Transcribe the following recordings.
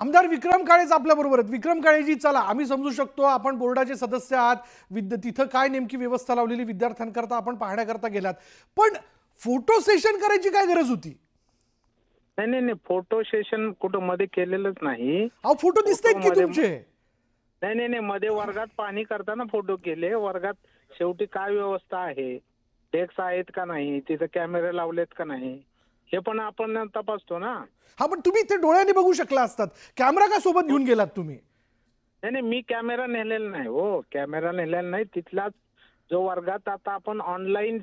आमदार विक्रम काळेच आपल्या बरोबर आहेत. विक्रम काळेजी, चला आम्ही समजू शकतो आपण बोर्डाचे सदस्य आहात, तिथं काय नेमकी व्यवस्था लावलेली विद्यार्थ्यांकरता आपण पाहण्याकरता गेलात, पण फोटो सेशन करायची काय गरज होती? नाही नाही नाही, फोटो सेशन कुठं मध्ये केलेलंच नाही. अहो फोटो दिसतायत की फोटोमध्ये- तुमचे. नाही नाही नाही, मध्ये वर्गात पाहणी करताना फोटो केले. वर्गात शेवटी काय व्यवस्था आहे, डेस्क आहेत का नाही, तिथे कॅमेरे लावलेत का नाही, हे पण आपण तपासतो ना. हा, पण तुम्ही ते डोळ्यांनी बघू शकला असतात, कॅमेरा का सोबत घेऊन गेलात तुम्ही? नाही नाही, मी कॅमेरा नेलेला नाही हो, कॅमेरा नेलेला नाही. तिथलाच जो वर्गात आता आपण ऑनलाईन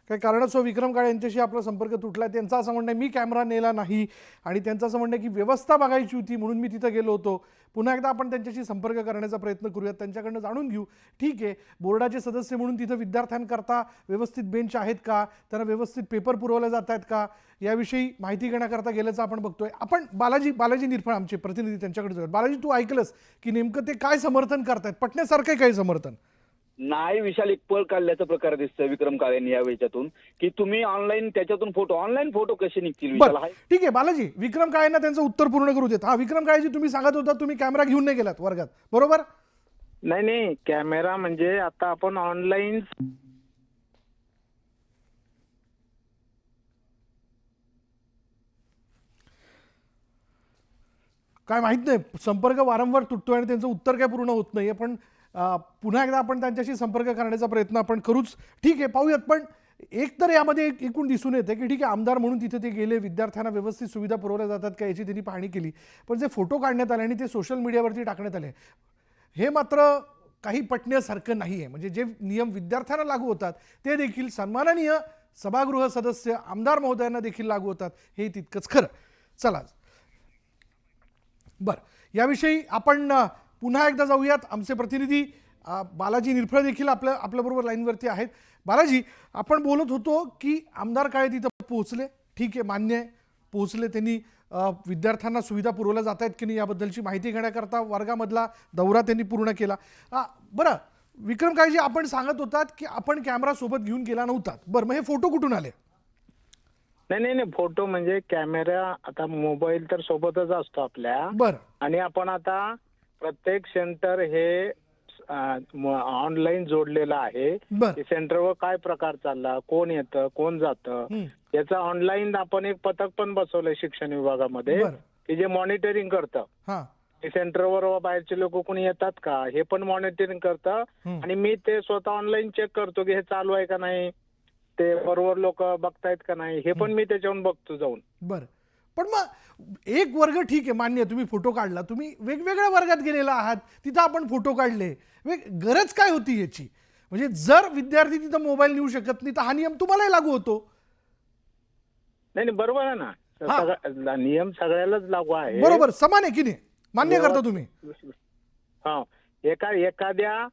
काही कारणास्तव विक्रम काळे यांच्याशी आपला संपर्क तुटला. त्यांचं असं म्हणणं आहे मी कॅमेरा नेला नाही आणि त्यांचं असं म्हणणं आहे की व्यवस्था बघायची होती म्हणून मी तिथं गेलो होतो. पुन्हा एकदा आपण त्यांच्याशी संपर्क करण्याचा प्रयत्न करूयात, त्यांच्याकडनं जाणून घेऊ. ठीक आहे, बोर्डाचे सदस्य म्हणून तिथं विद्यार्थ्यांकरता व्यवस्थित बेंच आहेत का, त्यांना व्यवस्थित पेपर पुरवले जात आहेत का, याविषयी माहिती घेण्याकरता गेल्याचं आपण बघतोय. आपण बालाजी निरफळ आमचे प्रतिनिधी त्यांच्याकडे जाऊयात. बालाजी, तू ऐकलंस की नेमकं ते काय समर्थन करतायत? पटण्यासारखं काही समर्थन नाही. विशाल, एक पळ काढल्याचा प्रकार दिसतोय विक्रम काळेंनी या वेळच्यातून, की तुम्ही ऑनलाईन त्याच्यातून ऑनलाईन फोटो कसे निघतील विशाल? बरं, ठीक आहे बालाजी, विक्रम काळेंना त्यांचं उत्तर पूर्ण करू देत. हा विक्रम काळेजी, तुम्ही सांगत होता तुम्ही कॅमेरा घेऊन नाही गेलात वर्गात, बरोबर? नाही नाही, कॅमेरा म्हणजे आता आपण ऑनलाईन काय माहित नाही, संपर्क वारंवार तुटतोय आणि त्यांचं उत्तर काय पूर्ण होत नाहीये. पण पुन्हा एकदा आपण त्यांच्याशी संपर्क करण्याचा प्रयत्न आपण करूच. ठीक आहे, पाहूयात. पण एक तर यामध्ये एकूण दिसून येते की ठीक आहे, आमदार म्हणून तिथे ते गेले, विद्यार्थ्यांना व्यवस्थित सुविधा पुरवल्या जातात का याची त्यांनी पाहणी केली. पण जे फोटो काढण्यात आले आणि ते सोशल मीडियावरती टाकण्यात आले, हे मात्र काही पटण्यासारखं नाही आहे. म्हणजे जे नियम विद्यार्थ्यांना लागू होतात ते देखील सन्माननीय सभागृह सदस्य आमदार महोदयांना देखील लागू होतात, हे तितकंच खरं. चला बरं, याविषयी आपण पुन्हा एकदा जाऊयात. आमचे प्रतिनिधी बालाजी निरफळ देखील आपल्याबरोबर लाईनवरती आहेत. बालाजी, आपण बोलत होतो की आमदार काळे तिथं पोहोचले, ठीक आहे, मान्य आहे, पोहोचले. त्यांनी विद्यार्थ्यांना सुविधा पुरवल्या जात आहेत की नाही याबद्दलची माहिती घेण्याकरता वर्गामधला दौरा त्यांनी पूर्ण केला. बरं विक्रम काळेजी, आपण सांगत होतात की आपण कॅमेरा सोबत घेऊन गेला नव्हता. बरं, मग हे फोटो कुठून आले? नाही नाही नाही, फोटो म्हणजे कॅमेरा, आता मोबाईल तर सोबतच असतो आपल्या. बरं. आणि आपण आता प्रत्येक सेंटर हे ऑनलाईन जोडलेलं आहे. बरं. सेंटरवर काय प्रकार चालला, कोण येतं कोण जातं, याचं ऑनलाईन आपण एक पथक पण बसवलंय शिक्षण विभागामध्ये, की जे मॉनिटरिंग करतं. सेंटरवर बाहेरचे लोक कोणी येतात का हे पण मॉनिटरिंग करतं. आणि मी ते स्वतः ऑनलाईन चेक करतो की हे चालू आहे का नाही, ते बरोबर लोक बघतायत का नाही, हे पण मी त्याच्यावरून बघतो जाऊन. बरं, पण मग एक वर्ग ठीक आहे, मान्य, तुम्ही फोटो काढला, तुम्ही वेगवेगळ्या वर्गात गेलेला आहात, तिथं आपण फोटो काढले, गरज काय होती याची? म्हणजे जर विद्यार्थी तिथं मोबाईल नेऊ शकत नाही तर हा नियम तुम्हालाही लागू होतो. नाही नाही, बरोबर आहे ना, नियम सगळ्यालाच लागू आहे. बरोबर, समान आहे की नाही, मान्य करता तुम्ही? हा, एखाद्या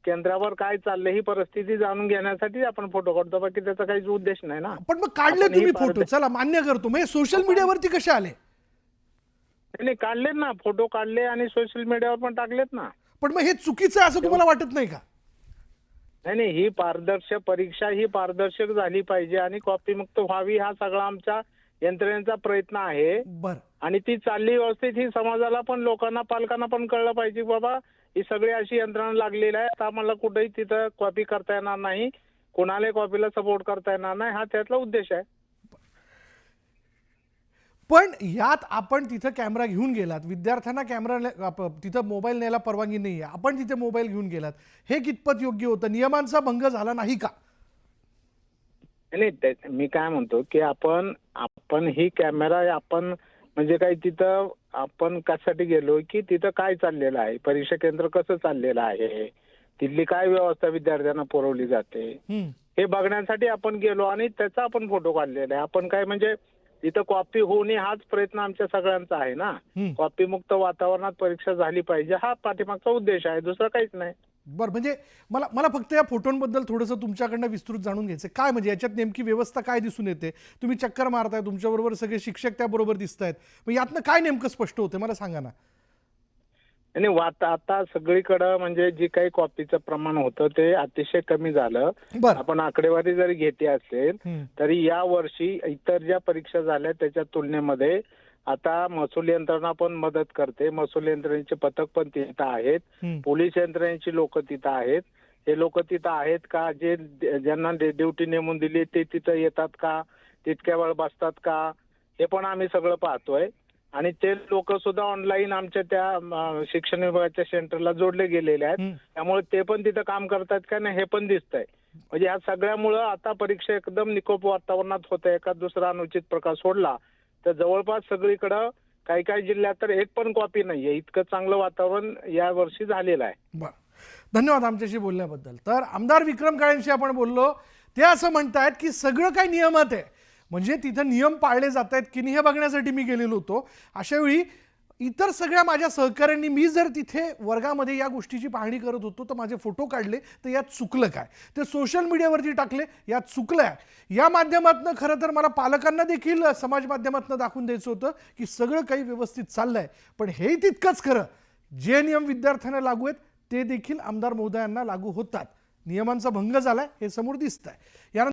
केंद्रावर काय चाललंय ही परिस्थिती जाणून घेण्यासाठी आपण फोटो काढतो, बाकी त्याचा काहीच उद्देश नाही ना. पण मग काढले तुम्ही फोटो, चला मान्य करतो, मग सोशल मीडियावरती कसे आले? नाही, काढलेत ना, फोटो काढले आणि सोशल मीडियावर पण टाकलेत ना. पण मग हे चुकीचं आहे असं तुम्हाला वाटत नाही का? नाही नाही, ही पारदर्शक परीक्षा ही पारदर्शक झाली पाहिजे आणि कॉपीमुक्त व्हावी, हा सगळा आमच्या यंत्रणेचा प्रयत्न आहे. बरं. आणि ती चालली व्यवस्थित, ही समाजाला पण, लोकांना, पालकांना पण कळलं पाहिजे बाबा ही सगळी अशी यंत्रणा लागलेली आहे, तर आम्हाला कुठेही तिथं कॉपी करता येणार नाही, कोणाला कॉपीला सपोर्ट करता येणार नाही, हा त्यातला उद्देश आहे. पण यात आपण तिथं कॅमेरा घेऊन गेलात, विद्यार्थ्यांना कॅमेरा तिथं मोबाईल न्यायला परवानगी नाही आहे, आपण तिथे मोबाईल घेऊन गेलात, हे कितपत योग्य होतं? नियमांचा भंग झाला नाही का? नाही, मी काय म्हणतो की आपण ही कॅमेरा आपण म्हणजे काही तिथं आपण कशासाठी गेलो, की तिथं काय चाललेलं आहे, परीक्षा केंद्र कसं चाललेलं आहे, तिथली काय व्यवस्था विद्यार्थ्यांना पुरवली जाते, हे बघण्यासाठी आपण गेलो आणि त्याचा आपण फोटो काढलेला आहे. आपण काय म्हणजे तिथं कॉपी होऊ नये हाच प्रयत्न आमच्या सगळ्यांचा आहे ना. कॉपी मुक्त वातावरणात परीक्षा झाली पाहिजे, हा पाठीमागचा उद्देश आहे, दुसरा काहीच नाही. बरं, म्हणजे मला फक्त या फोटोंबद्दल थोडंसं तुमच्याकडनं विस्तृत जाणून घ्यायचं. काय म्हणजे याच्यात नेमकी व्यवस्था काय दिसून येते? तुम्ही चक्कर मारताय, तुमच्याबरोबर सगळे शिक्षक त्याबरोबर दिसत आहेत, मग यातनं काय नेमकं स्पष्ट होतं मला सांगा ना. आणि आता सगळीकडं म्हणजे जी काही कॉपीचं प्रमाण होतं ते अतिशय कमी झालं. बरं. आपण आकडेवारी जरी घेतली असेल हम्म. तरी या वर्षी इतर ज्या परीक्षा झाल्या त्याच्या तुलनेमध्ये आता महसूल यंत्रणा पण मदत करते. महसूल यंत्रणेचे पथक पण तिथं आहेत. हम्म. पोलीस यंत्रणेची लोक तिथं आहेत. हे लोक तिथं आहेत का, जे ज्यांना ड्युटी नेमून दिली ते तिथं येतात का, तितक्या वेळ बसतात का, हे पण आम्ही सगळं पाहतोय. आणि ते लोक सुद्धा ऑनलाईन आमच्या त्या शिक्षण विभागाच्या सेंटरला जोडले गेलेले आहेत. हम्म. त्यामुळे ते पण तिथं काम करतात का नाही हे पण दिसतंय. म्हणजे या सगळ्यामुळं आता परीक्षा एकदम निकोप वातावरणात होते. एखाद दुसरा अनुचित प्रकार सोडला तर जवळपास सगळीकडं काही काही जिल्ह्यात तर एक पण कॉपी नाहीये. इतकं चांगलं वातावरण या वर्षी झालेलं आहे. बरं, धन्यवाद आमच्याशी बोलण्याबद्दल. तर आमदार विक्रम काळेंशी आपण बोललो. ते असं म्हणतायत की सगळं काही नियमात आहे, म्हणजे तिथं नियम पाळले जात आहेत की नाही हे बघण्यासाठी मी गेलेलो होतो. अशावेळी इतर सगळ्या माझ्या सहकाऱ्यांनी, मी जर तिथे वर्गामध्ये या गोष्टीची पाहणी करत होतो तर माझे फोटो काढले, तर यात चुकलं काय, ते सोशल मीडियावरती टाकले, यात चुकलं आहे. या माध्यमातून खरं तर मला पालकांना देखील समाज माध्यमातून दाखवून द्यायचं होतं की सगळं काही व्यवस्थित चाललंय. पण हे तितकंच खरं, जे नियम विद्यार्थ्यांना लागू आहेत ते देखील आमदार महोदयांना लागू होतात. नियमांचा भंग झालाय हे समोर दिसतंय. यानंतर